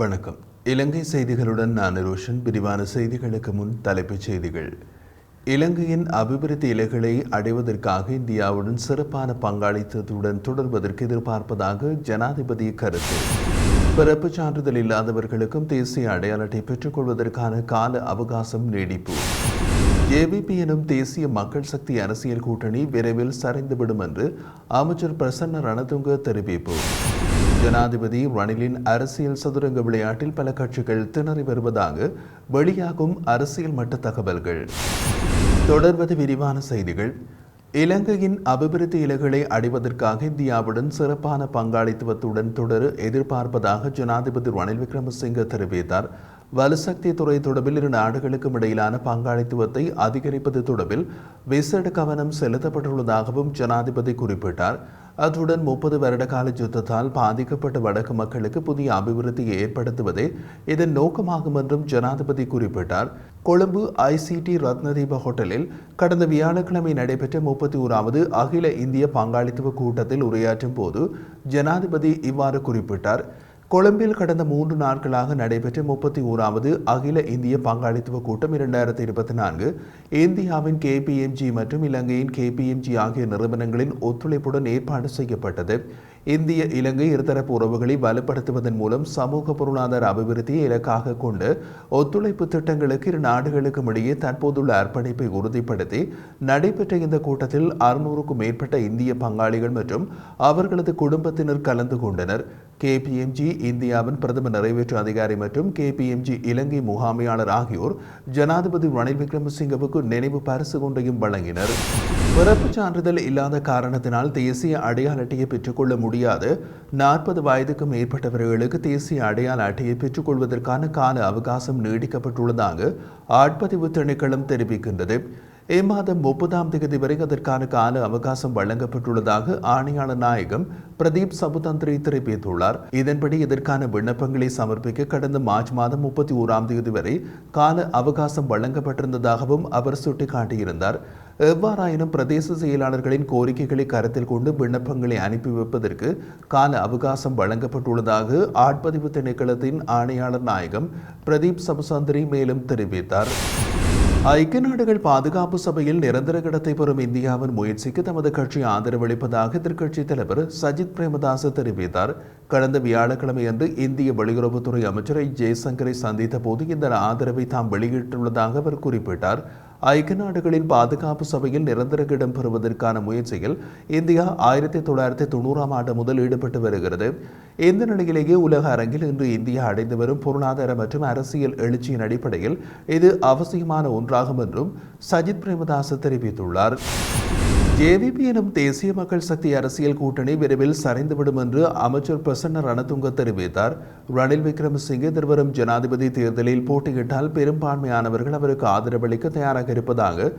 வணக்கம். இலங்கை செய்திகளுடன் நான் ரோஷன். விரிவான செய்திகளுக்கு முன் தலைப்புச் செய்திகள். இலங்கையின் அபிவிருத்தி இலக்குகளை அடைவதற்காக இந்தியாவுடன் சிறப்பான பங்காளித்தத்துடன் தொடர்வதற்கு எதிர்பார்ப்பதாக ஜனாதிபதி கருத்து. பிறப்புச் சான்றிதழ் இல்லாதவர்களுக்கும் தேசிய அடையாள அட்டை பெற்றுக் கொள்வதற்கான கால அவகாசம் நீடிப்பு. ஜேவிபி எனும் தேசிய மக்கள் சக்தி அரசியல் கூட்டணி விரைவில் சரிந்துவிடும் என்று அமைச்சர் பிரசன்ன ரணதுங்க தெரிவிப்பு. ஜனாதிபதி ரணிலின் அரசியல் சதுரங்க விளையாட்டில் பல கட்சிகள் திணறி வருவதாக வெளியாகும் அரசியல் மட்ட தகவல்கள். தொடர்வது விரிவான செய்திகள். இலங்கையின் அபிவிருத்தி இலக்குகளை அடைவதற்காக இந்தியாவுடன் சிறப்பான பங்காளித்துவத்துடன் தொடர எதிர்பார்ப்பதாக ஜனாதிபதி ரணில் விக்ரமசிங்க தெரிவித்தார். வலுசக்தி துறை தொடர்பில் இரு நாடுகளுக்கும் இடையிலான பங்காளித்துவத்தை அதிகரிப்பது தொடர்பில் விசேட கவனம் செலுத்தப்பட்டுள்ளதாகவும் ஜனாதிபதி குறிப்பிட்டார். அத்துடன் 30 வருட கால யுத்தத்தால் பாதிக்கப்பட்ட வடக்கு மக்களுக்கு புதிய அபிவிருத்தியை ஏற்படுத்துவதே இதன் நோக்கமாகும் என்றும் ஜனாதிபதி குறிப்பிட்டார். கொழும்பு ஐசிடி ரத்னதீப ஹோட்டலில் கடந்த வியாழக்கிழமை நடைபெற்ற 31வது அகில இந்திய பங்காளித்துவ கூட்டத்தில் உரையாற்றும் போது ஜனாதிபதி இவ்வாறு குறிப்பிட்டார். கொழும்பில் கடந்த 3 நாட்களாக நடைபெற்ற 31வது அகில இந்திய பங்காளித்துவ கூட்டம் 2024 இந்தியாவின் KPMG மற்றும் இலங்கையின் KPMG ஆகிய நிறுவனங்களின் ஒத்துழைப்புடன் ஏற்பாடு செய்யப்பட்டது. இந்திய இலங்கை இருதரப்பு உறவுகளை வலுப்படுத்துவதன் மூலம் சமூக பொருளாதார அபிவிருத்தியை இலக்காக கொண்டு ஒத்துழைப்பு திட்டங்களுக்கு இரு நாடுகளுக்கும் இடையே தற்போதுள்ள அர்ப்பணிப்பை உறுதிப்படுத்தி நடைபெற்ற இந்த கூட்டத்தில் 600க்கும் மேற்பட்ட இந்திய பங்காளிகள் மற்றும் அவர்களது குடும்பத்தினர் கலந்து கொண்டனர். KPMG இந்தியாவின் பிரதம நிறைவேற்று அதிகாரி மற்றும் KPMG இலங்கை முகாமையாளர் ஆகியோர் ஜனாதிபதி ரணில் விக்ரமசிங்கவுக்கு நினைவு பரிசு ஒன்றையும் வழங்கினர். பிறப்புச் சான்றிதழ் இல்லாத காரணத்தினால் தேசிய அடையாள அட்டையை பெற்றுக்கொள்ள முடியாது 40 வயதுக்கும் மேற்பட்டவர்களுக்கு தேசிய அடையாள அட்டையை பெற்றுக்கொள்வதற்கான கால அவகாசம் நீடிக்கப்பட்டுள்ளதாக ஆட்பதிவு திணைக்களம் தெரிவிக்கின்றது. இம்மாதம் 30ஆம் தேதி வரை அதற்கான கால அவகாசம் வழங்கப்பட்டுள்ளதாக ஆணையாளர் நாயகம் பிரதீப் சபுதந்திரி தெரிவித்துள்ளார். இதன்படி இதற்கான விண்ணப்பங்களை சமர்ப்பிக்க கடந்த மார்ச் மாதம் 31ஆம் தேதி வரை கால அவகாசம் வழங்கப்பட்டிருந்ததாகவும் அவர் சுட்டிக்காட்டியிருந்தார். எவ்வாறாயினும் பிரதேச செயலாளர்களின் கோரிக்கைகளை கருத்தில் கொண்டு விண்ணப்பங்களை அனுப்பி வைப்பதற்கு கால அவகாசம் வழங்கப்பட்டுள்ளதாக ஆட்பதிவு திணைக்களத்தின் ஆணையாளர் நாயகம் பிரதீப் சபுதந்திரி மேலும் தெரிவித்தார். ஐக்கிய நாடுகள் பாதுகாப்பு சபையில் நிரந்தர இடத்தை பெறும் இந்தியாவின் முயற்சிக்கு தமது கட்சி ஆதரவளிப்பதாக எதிர்க்கட்சித் தலைவர் சஜித் பிரேமதாச தெரிவித்தார். கடந்த வியாழக்கிழமை அன்று இந்திய வெளியுறவுத்துறை அமைச்சர் ஜெய்சங்கரை சந்தித்த போது இந்த ஆதரவை தாம் வெளியிட்டுள்ளதாக அவர் குறிப்பிட்டார். ஐக்கிய நாடுகளின் பாதுகாப்பு சபையில் நிரந்தர இடம் பெறுவதற்கான முயற்சியில் இந்தியா 1990ஆம் ஆண்டு முதல் ஈடுபட்டு வருகிறது. இந்த நிலையிலேயே உலக அரங்கில் இன்று இந்தியா அடைந்து வரும் பொருளாதார மற்றும் அரசியல் எழுச்சியின் அடிப்படையில் இது அவசியமான ஒன்றாகும் என்றும் சஜித் பிரேமதாச தெரிவித்துள்ளார். ஜேவிபி எனும் தேசிய மக்கள் சக்தி அரசியல் கூட்டணி விரைவில் சரிந்துவிடும் என்று அமைச்சர் பிரசன்ன ரணதுங்க தெரிவித்தார். ரணில் விக்ரமசிங்கே எதிர்வரும் ஜனாதிபதி தேர்தலில் போட்டியிட்டால் பெரும்பான்மையானவர்கள் அவருக்கு ஆதரவளிக்க தயாராக இருப்பதாக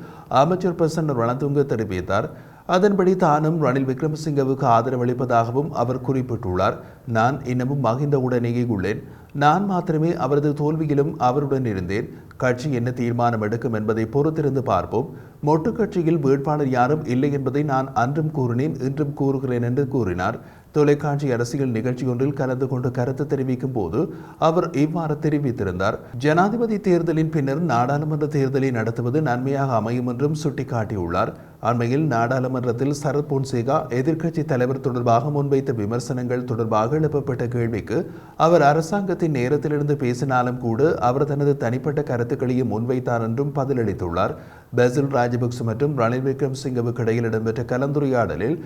அமைச்சர் பிரசன்ன ரணதுங்க தெரிவித்தார். அதன்படி தானும் ரணில் விக்ரமசிங்கவுக்கு ஆதரவளிப்பதாகவும் அவர் குறிப்பிட்டுள்ளார். நான் இன்னமும் மகிந்தவுடனேயே உள்ளேன். நான் மாத்திரமே அவரது தோல்வியிலும் அவருடன் இருந்தேன். கட்சி என்ன தீர்மானம் எடுக்கும் என்பதை பொறுத்திருந்து பார்ப்போம். மொட்டு கட்சியில் வேட்பாளர் யாரும் இல்லை என்பதை நான் அன்றும் கூறினேன், இன்றும் கூறுகிறேன் என்று கூறினார். தொலைக்காட்சி அரசியல் நிகழ்ச்சி ஒன்றில் கலந்து கொண்டு கருத்து தெரிவிக்கும் போது அவர் இவ்வாறு தெரிவித்திருந்தார். ஜனாதிபதி தேர்தலின் பின்னர் நாடாளுமன்ற தேர்தலை நடத்துவது நன்மையாக அமையும் என்றும் சுட்டிக்காட்டியுள்ளார். அண்மையில் நாடாளுமன்றத்தில் சரத் பொன்சேகா எதிர்க்கட்சி தலைவர் தொடர்பாக முன்வைத்த விமர்சனங்கள் தொடர்பாக எழுப்பப்பட்ட கேள்விக்கு அவர் அரசாங்கத்தின் நேரத்திலிருந்து பேசினாலும் கூட அவர் தனது தனிப்பட்ட கருத்துக்களையும் முன்வைத்தார் என்றும் பதிலளித்துள்ளார். பெசில் ராஜபக்ச மற்றும் ரணில் விக்ரமசிங்கவுக்கு இடையில் இடம்பெற்ற கலந்துரையாடலில்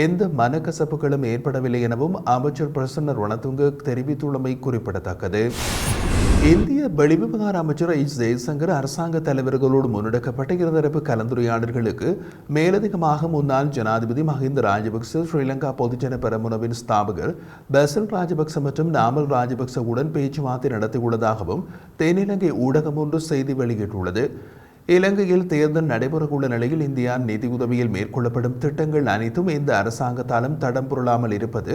எந்த மனக்கசப்புகளும் ஏற்படவில்லை எனவும் அமைச்சர் பிரசன்ன ரணதுங்க தெரிவித்துள்ளமை குறிப்பிடத்தக்கது. இந்திய வெளிவிவகார அமைச்சர் ஜெய்சங்கர் அரசாங்க தலைவர்களோடு முன்னெடுக்கப்பட்ட இருதரப்பு கலந்துரையாடல்களுக்கு மேலதிகமாக முன்னாள் ஜனாதிபதி மஹிந்த ராஜபக்ச, ஸ்ரீலங்கா பொதுஜன பெரமுனவின் ஸ்தாபகர் பெசில் ராஜபக்ச மற்றும் நாமல் ராஜபக்சவுடன் பேச்சுவார்த்தை நடத்தியுள்ளதாகவும் தென்னிலங்கை ஊடகம் ஒன்று செய்தி வெளியிட்டுள்ளது. இலங்கையில் தேர்தல் நடைபெறவுள்ள நிலையில் இந்தியா நிதியுதவியில் மேற்கொள்ளப்படும் திட்டங்கள் அனைத்தும் இந்த அரசாங்கத்தாலும் தடம் புரளாமல் இருப்பது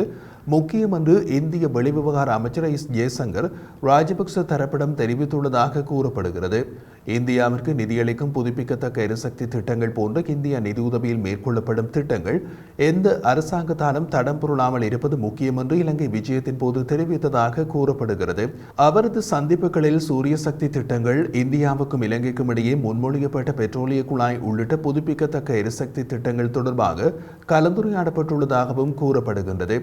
முக்கியம் என்று இந்திய வெளிவிவகார அமைச்சர் ஜெய்சங்கர் ராஜபக்ச தரப்பிடம் தெரிவித்துள்ளதாக கூறப்படுகிறது. இந்தியாவிற்கு நிதியளிக்கும் புதுப்பிக்கத்தக்க எரிசக்தி திட்டங்கள் போன்ற இந்திய நிதியுதவியில் மேற்கொள்ளப்படும் திட்டங்கள் எந்த அரசாங்கத்தாலும் தடம் புரளாமல் இருப்பது முக்கியம் என்று இலங்கை விஜயத்தின் போது தெரிவித்ததாக கூறப்படுகிறது. அவரது சந்திப்புகளில் சூரிய சக்தி திட்டங்கள், இந்தியாவுக்கும் இலங்கைக்கும் இடையே முன்மொழியப்பட்ட பெட்ரோலிய குழாய் உள்ளிட்ட புதுப்பிக்கத்தக்க எரிசக்தி திட்டங்கள் தொடர்பாக கலந்துரையாடப்பட்டுள்ளதாகவும் கூறப்படுகின்றது.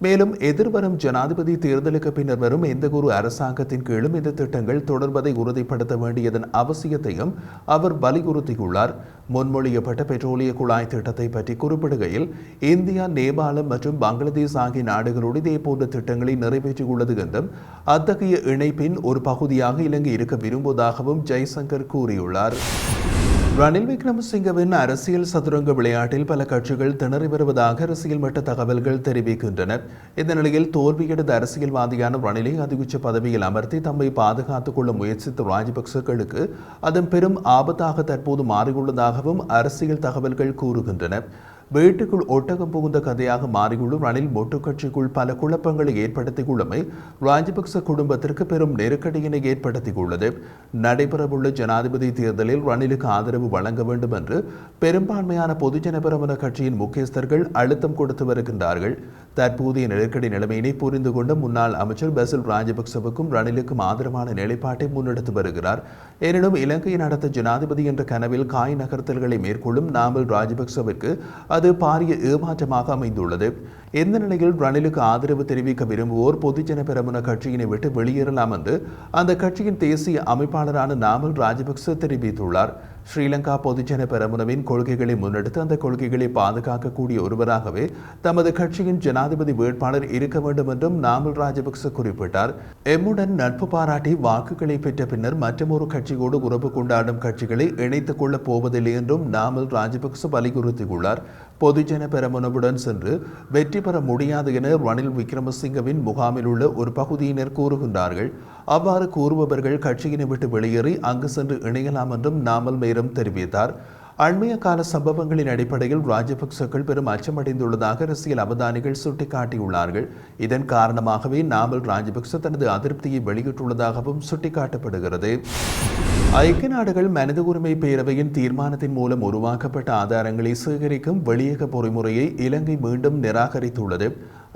மேலும் எதிர்வரும் ஜனாதிபதி தேர்தலுக்கு பின்னர் வரும் எந்தவொரு அரசாங்கத்தின் கீழும் இந்த திட்டங்கள் தொடர்வதை உறுதிப்படுத்த வேண்டியதன் அவசியத்தையும் அவர் வலியுறுத்தியுள்ளார். முன்மொழியப்பட்ட பெட்ரோலிய குழாய் திட்டத்தை பற்றி குறிப்பிடுகையில், இந்தியா, நேபாளம் மற்றும் பங்களாதேஷ் ஆகிய நாடுகளோடு இதே போன்ற திட்டங்களை நிறைவேற்றியுள்ளது என்றும் அத்தகைய இணைப்பின் ஒரு பகுதியாக இலங்கை இருக்க விரும்புவதாகவும் ஜெய்சங்கர் கூறியுள்ளார். ரணில் விக்ரமசிங்கவின் அரசியல் சதுரங்க விளையாட்டில் பல கட்சிகள் திணறி வருவதாக அரசியல் மட்ட தகவல்கள் தெரிவிக்கின்றன. இந்த நிலையில் தோல்வியடைந்த அரசியல்வாதியான ரணிலை அதிகுச்ச பதவியில் அமர்த்தி தம்மை பாதுகாத்துக் கொள்ள முயற்சித்த ராஜபக்சர்களுக்கு அதன் பெரும் ஆபத்தாக தற்போது மாறியுள்ளதாகவும் அரசியல் தகவல்கள் கூறுகின்றன. வீட்டுக்குள் ஒட்டகம் புகுந்த கதையாக மாறியுள்ள ரணில் மொட்டு கட்சிக்குள் பல குழப்பங்களை ஏற்படுத்தியுள்ளமை ராஜபக்ச குடும்பத்திற்கு பெரும் நெருக்கடியினை ஏற்படுத்தியுள்ளது. நடைபெறவுள்ள ஜனாதிபதி தேர்தலில் ரணிலுக்கு ஆதரவு வழங்க வேண்டும் என்று பெரும்பான்மையான பொதுஜன பெரமுன கட்சியின் முக்கியஸ்தர்கள் அழுத்தம் கொடுத்து வருகின்றார்கள். தற்போதைய நெருக்கடி நிலைமையினை புரிந்து கொண்ட முன்னாள் அமைச்சர் பசில் ராஜபக்சவுக்கும் ரணிலுக்கும் ஆதரவான நிலைப்பாட்டை முன்னெடுத்து வருகிறார். எனினும் இலங்கையின் அடுத்த ஜனாதிபதி என்ற கனவில் காய் நகர்த்தல்களை மேற்கொள்ளும் நாமல் ராஜபக்சவிற்கு அது பாரிய ஏமாற்றமாக அமைந்துள்ளது. எந்த நிலையில் ரணிலுக்கு ஆதரவு தெரிவிக்க விரும்புவோர் பொதுஜன பெரமுன கட்சியினை விட்டு வெளியேறலாம் என்று அந்த கட்சியின் தேசிய அமைப்பாளரான நாமல் ராஜபக்ச தெரிவித்துள்ளார். ஸ்ரீலங்கா பொதுஜன பெரமுனவின் கொள்கைகளை முன்னெடுத்து அந்த கொள்கைகளை பாதுகாக்கக்கூடிய ஒருவராகவே தமது கட்சியின் ஜனாதிபதி வேட்பாளர் இருக்க வேண்டும் என்றும் நாமல் ராஜபக்ச குறிப்பிட்டார். எம்முடன் நட்பு பாராட்டி வாக்குகளை பெற்ற பின்னர் மற்றொரு கட்சியோடு உறவு கொண்டாடும் கட்சிகளை இணைத்துக் கொள்ளப் போவதில்லை என்றும் நாமல் ராஜபக்ச வலியுறுத்தியுள்ளார். பொதுஜன பெரமுனவுடன் சென்று வெற்றி பெற முடியாது என ரணில் விக்ரமசிங்கவின் முகாமில் உள்ள ஒரு பகுதியினர் கூறுகின்றார்கள். அவ்வாறு கூறுபவர்கள் கட்சியினை விட்டு வெளியேறி அங்கு சென்று இணையலாம் என்றும் நாமல் மேலும் தெரிவித்தார். அண்மைய கால சம்பவங்களின் அடிப்படையில் ராஜபக்சர்கள் பெரும் அச்சமடைந்துள்ளதாக அரசியல் அவதானிகள் சுட்டிக்காட்டியுள்ளார்கள். இதன் காரணமாகவே நாமல் ராஜபக்ச தனது அதிருப்தியை வெளியிட்டுள்ளதாகவும் சுட்டிக்காட்டப்படுகிறது. ஐக்கிய நாடுகள் மனித உரிமை பேரவையின் தீர்மானத்தின் மூலம் உருவாக்கப்பட்ட ஆதாரங்களை சேகரிக்கும் வெளியக பொறிமுறையை இலங்கை மீண்டும் நிராகரித்துள்ளது.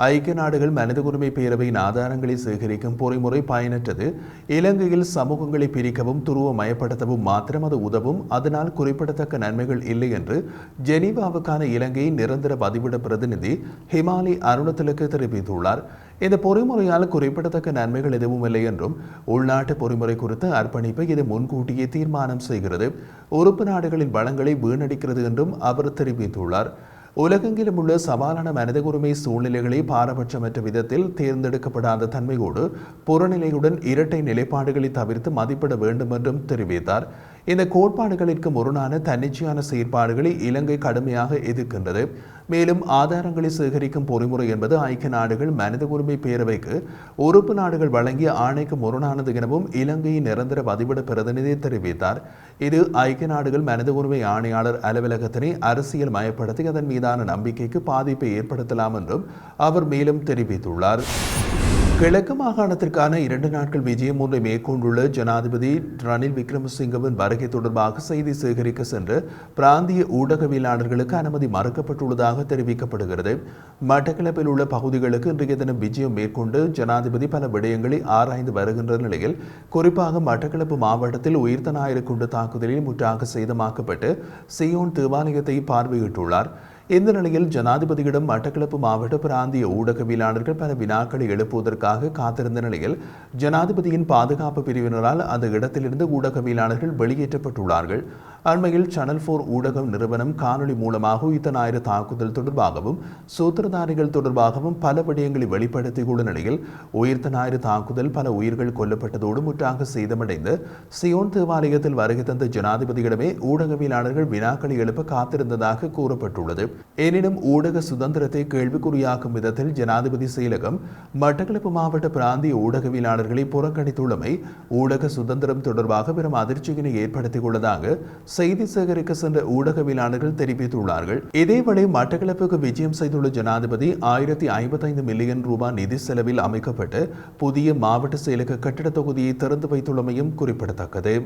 ஐக்கிய நாடுகள் மனித உரிமை பேரவையின் ஆதாரங்களை சேகரிக்கும் பொறிமுறை பயனற்றது. இலங்கையில் சமூகங்களை பிரிக்கவும் துருவமயப்படுத்தவும் மாத்திரம் அது உதவும். அதனால் குறிப்பிடத்தக்க நன்மைகள் இல்லை என்று ஜெனீவாவுக்கான இலங்கையின் நிரந்தர பதிவிட பிரதிநிதி ஹிமாலி அருணத்திலுக்கு தெரிவித்துள்ளார். இந்த பொறிமுறையால் குறிப்பிடத்தக்க நன்மைகள் எதுவும் இல்லை என்றும் உள்நாட்டு பொறிமுறை குறித்த அர்ப்பணிப்பை இது முன்கூட்டியே தீர்மானம் செய்கிறது, உறுப்பு நாடுகளின் வளங்களை வீணடிக்கிறது என்றும் அவர் தெரிவித்துள்ளார். உலகெங்கிலும் உள்ள சவாலான மனித உரிமை சூழ்நிலைகளை பாரபட்சமற்ற விதத்தில் தேர்ந்தெடுக்கப்படாத தன்மையோடு புறநிலையுடன் இரட்டை நிலைப்பாடுகளை தவிர்த்து மதிப்பிட வேண்டும் என்றும் தெரிவித்தார். இந்த கோட்பாடுகளிற்கு முரணான தன்னிச்சையான செயற்பாடுகளை இலங்கை கடுமையாக எதிர்க்கின்றது. மேலும் ஆதாரங்களை சேகரிக்கும் பொறிமுறை என்பது ஐக்கிய நாடுகள் மனித உரிமை பேரவைக்கு உறுப்பு நாடுகள் வழங்கிய ஆணைக்கு முரணானது எனவும் இலங்கையின் நிரந்தர பதிவிட பிரதிநிதி தெரிவித்தார். இது ஐக்கிய நாடுகள் மனித உரிமை ஆணையாளர் அலுவலகத்தினை அரசியல் மயப்படுத்தி அதன் மீதான நம்பிக்கைக்கு பாதிப்பை ஏற்படுத்தலாம் என்றும் அவர் மேலும் தெரிவித்துள்ளார். கிழக்கு மாகாணத்திற்கான 2 நாட்கள் விஜயம் ஒன்றை மேற்கொண்டுள்ள ஜனாதிபதி ரணில் விக்ரமசிங்கவின் வருகை தொடர்பாக செய்தி சேகரிக்க சென்று பிராந்திய ஊடகவியலாளர்களுக்கு அனுமதி மறுக்கப்பட்டுள்ளதாக தெரிவிக்கப்படுகிறது. மட்டக்களப்பில் உள்ள பகுதிகளுக்கு இன்றைய தினம் விஜயம் மேற்கொண்டு ஜனாதிபதி பல விடயங்களை ஆராய்ந்து வருகின்ற நிலையில், குறிப்பாக மட்டக்களப்பு மாவட்டத்தில் உயிர்த்த ஞாயிறு குண்டு தாக்குதலில் முற்றாக சேதமாக்கப்பட்டு சியோன் தேவாலயத்தை பார்வையிட்டுள்ளார். இந்த நிலையில் ஜனாதிபதியிடம் மட்டக்களப்பு மாவட்ட பிராந்திய ஊடகவியலாளர்கள் பல வினாக்களை எழுப்புவதற்காக காத்திருந்த நிலையில் ஜனாதிபதியின் பாதுகாப்பு பிரிவினரால் அந்த இடத்திலிருந்து ஊடகவியலாளர்கள் வெளியேற்றப்பட்டுள்ளார்கள். அண்மையில் சேனல் 4 ஊடக நிறுவனம் காணொலி மூலமாக உயிர்த்த ஞாயிறு தாக்குதல் தொடர்பாகவும் சூத்திரதாரிகள் தொடர்பாகவும் பல விடயங்களை வெளிப்படுத்தியுள்ள நிலையில், உயிர்த்த ஞாயிறு தாக்குதல் பல உயிர்கள் கொல்லப்பட்டதோடு முற்றாக சேதமடைந்து சியோன் தேவாலயத்தில் வருகை தந்த ஜனாதிபதியிடமே ஊடகவியலாளர்கள் வினாக்களை எழுப்ப காத்திருந்ததாக கூறப்பட்டுள்ளது. எனினும் ஊடக சுதந்திரத்தை கேள்விக்குறியாக்கும் விதத்தில் ஜனாதிபதி செயலகம் மட்டக்களப்பு மாவட்ட பிராந்திய ஊடகவியலாளர்களை புறக்கணித்துள்ளமை ஊடக சுதந்திரம் தொடர்பாக பெரும் அதிர்ச்சியினை ஏற்படுத்தியுள்ளதாக செய்தி சேகரிக்க சென்ற ஊடகவியலாளர்கள் தெரிவித்துள்ளார்கள். இதேவேளை மட்டக்களப்புக்கு விஜயம் செய்துள்ள ஜனாதிபதி 1055 மில்லியன் ரூபாய் நிதி செலவில் அமைக்கப்பட்டு புதிய மாவட்ட செயலக கட்டிட தொகுதியை திறந்து வைத்துள்ளமையும் குறிப்பிடத்தக்கது.